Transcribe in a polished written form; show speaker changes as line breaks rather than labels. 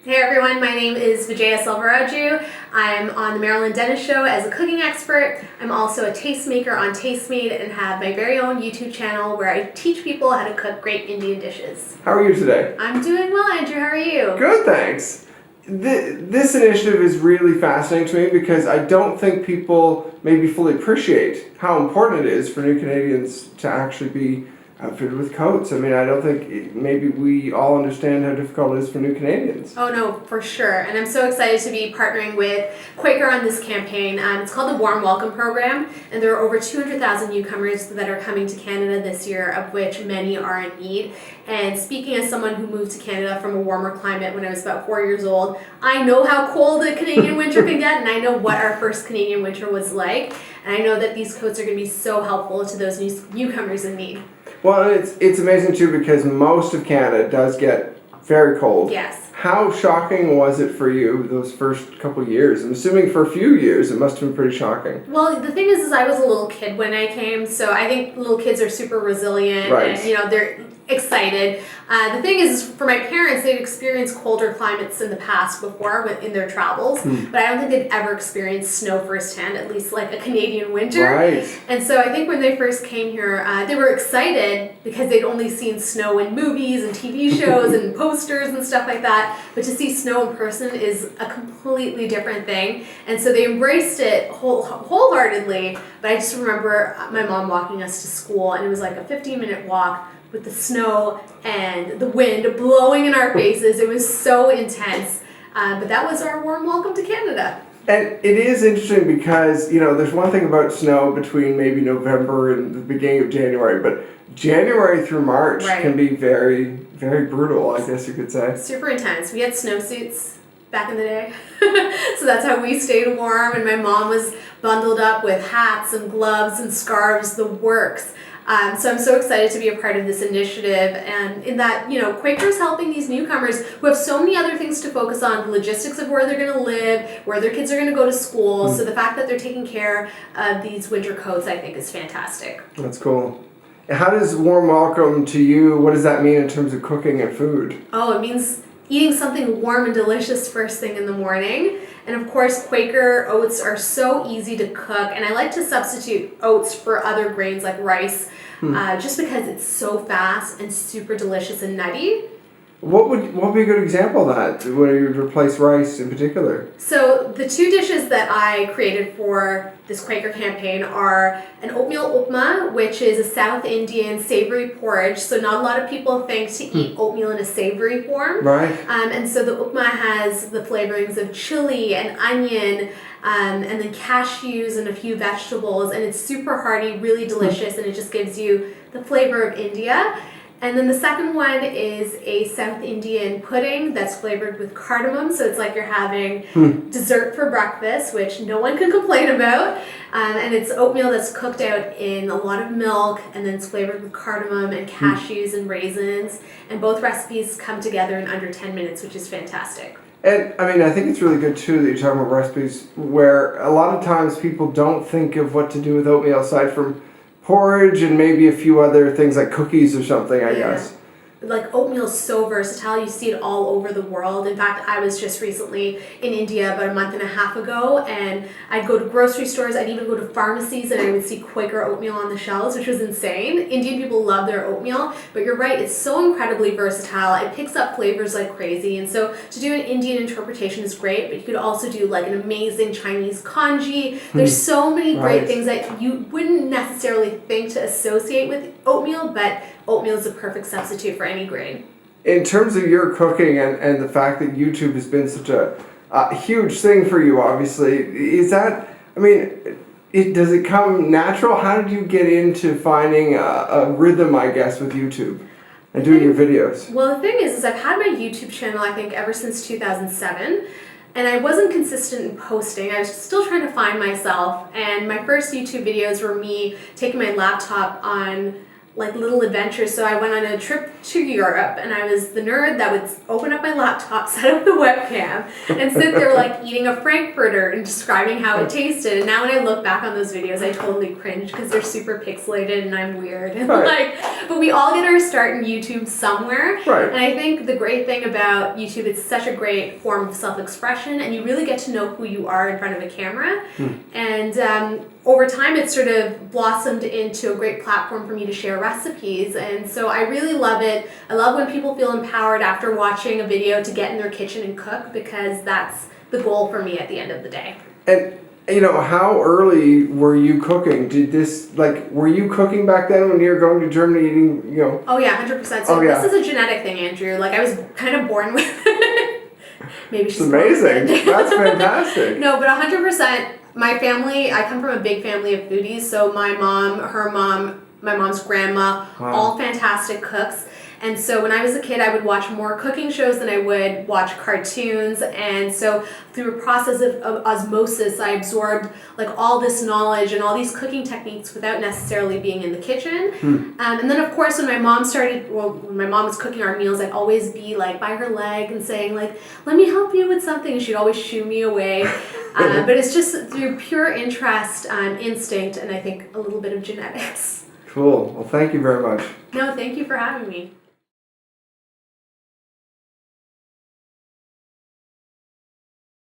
Hey everyone, my name is Vijaya Selvaraju. I'm on the Maryland Dentist Show as a cooking expert. I'm also a tastemaker on Tastemade and have my very own YouTube channel where I teach people how to cook great Indian dishes.
How are you today?
I'm doing well, Andrew. How are you?
Good, thanks. This initiative is really fascinating to me because I don't think people maybe fully appreciate how important it is for new Canadians to actually be outfitted with coats. I mean, I don't think maybe we all understand how difficult it is for new Canadians.
Oh no, for sure. And I'm so excited to be partnering with Quaker on this campaign. It's called the Warm Welcome program, and there are over 200,000 newcomers that are coming to Canada this year, of which many are in need. And speaking as someone who moved to Canada from a warmer climate when I was about 4 years old, I know how cold a Canadian winter can get, and I know what our first Canadian winter was like. And I know that these coats are going to be so helpful to those newcomers in need.
Well, it's amazing too because most of Canada does get very cold.
Yes.
How shocking was it for you those first couple years? I'm assuming for a few years it must have been pretty shocking.
Well, the thing is I was a little kid when I came, so I think little kids are super resilient,
right.
And they're excited. The thing is, for my parents, they've experienced colder climates in the past before in their travels, but I don't think they've ever experienced snow firsthand, at least like a Canadian winter.
Right.
And so I think when they first came here, they were excited because they'd only seen snow in movies and TV shows and posters and stuff like that, but to see snow in person is a completely different thing. And so they embraced it wholeheartedly, but I just remember my mom walking us to school, and it was like a 15-minute walk with the snow and the wind blowing in our faces. It was so intense. But that was our warm welcome to Canada.
And it is interesting because, there's one thing about snow between maybe November and the beginning of January, but January through March can be very, very brutal, I guess you could say.
Super intense. We had snowsuits back in the day. So that's how we stayed warm, and my mom was bundled up with hats and gloves and scarves, the works. So I'm so excited to be a part of this initiative, and in that, Quaker's helping these newcomers who have so many other things to focus on, the logistics of where they're going to live, where their kids are going to go to school. So the fact that they're taking care of these winter coats, I think, is fantastic.
That's cool. How does warm welcome to you, what does that mean in terms of cooking and food?
Oh, it means eating something warm and delicious first thing in the morning. And of course, Quaker oats are so easy to cook, and I like to substitute oats for other grains like rice, just because it's so fast and super delicious and nutty.
What would be a good example of that, where you would replace rice in particular?
So the two dishes that I created for this Quaker campaign are an oatmeal upma, which is a South Indian savory porridge. So not a lot of people think to eat oatmeal in a savory form.
Right.
And so the upma has the flavorings of chili and onion, and then cashews and a few vegetables, and it's super hearty, really delicious, and it just gives you the flavor of India. And then the second one is a South Indian pudding that's flavored with cardamom. So it's like you're having dessert for breakfast, which no one can complain about. And it's oatmeal that's cooked out in a lot of milk, and then it's flavored with cardamom and cashews and raisins. And both recipes come together in under 10 minutes, which is fantastic.
And I think it's really good too that you're talking about recipes where a lot of times people don't think of what to do with oatmeal aside from porridge and maybe a few other things like cookies or something, I guess.
Like oatmeal is so versatile. You see it all over the world. In fact, I was just recently in India about a month and a half ago, and I'd go to grocery stores, I'd even go to pharmacies, and I would see Quaker oatmeal on the shelves, which was insane. Indian people love their oatmeal, but you're right, it's so incredibly versatile. It picks up flavors like crazy, and so to do an Indian interpretation is great, but you could also do like an amazing Chinese congee. There's so many great things that you wouldn't necessarily think to associate with oatmeal, but oatmeal is a perfect substitute for any grain.
In terms of your cooking and the fact that YouTube has been such a huge thing for you, obviously, is that, does it come natural? How did you get into finding a rhythm, I guess, with YouTube and doing your videos?
Well, the thing is I've had my YouTube channel, I think, ever since 2007. And I wasn't consistent in posting. I was still trying to find myself. And my first YouTube videos were me taking my laptop on like little adventures. So I went on a trip to Europe, and I was the nerd that would open up my laptop, set up the webcam, and sit there like eating a Frankfurter and describing how it tasted. And now when I look back on those videos, I totally cringe because they're super pixelated and I'm weird. And but we all get our start in YouTube somewhere.
Right.
And I think the great thing about YouTube, it's such a great form of self-expression, and you really get to know who you are in front of a camera. And over time, it's sort of blossomed into a great platform for me to share recipes. And so I really love it. I love when people feel empowered after watching a video to get in their kitchen and cook, because that's the goal for me at the end of the day.
And you know, how early were you cooking? Were you cooking back then when you were going to Germany eating, you know?
Oh yeah, 100%. So this is a genetic thing, Andrew. Like, I was kind of born with it. Maybe she's
amazing. That's fantastic.
No, but 100%. My family, I come from a big family of foodies. So my mom, her mom, my mom's grandma, all fantastic cooks. And so when I was a kid, I would watch more cooking shows than I would watch cartoons. And so through a process of osmosis, I absorbed like all this knowledge and all these cooking techniques without necessarily being in the kitchen. And then of course, when my mom was cooking our meals, I'd always be like by her leg and saying like, let me help you with something. And she'd always shoo me away. But it's just through pure interest, instinct, and I think a little bit of genetics.
Cool. Well, thank you very much.
No, thank you for having me.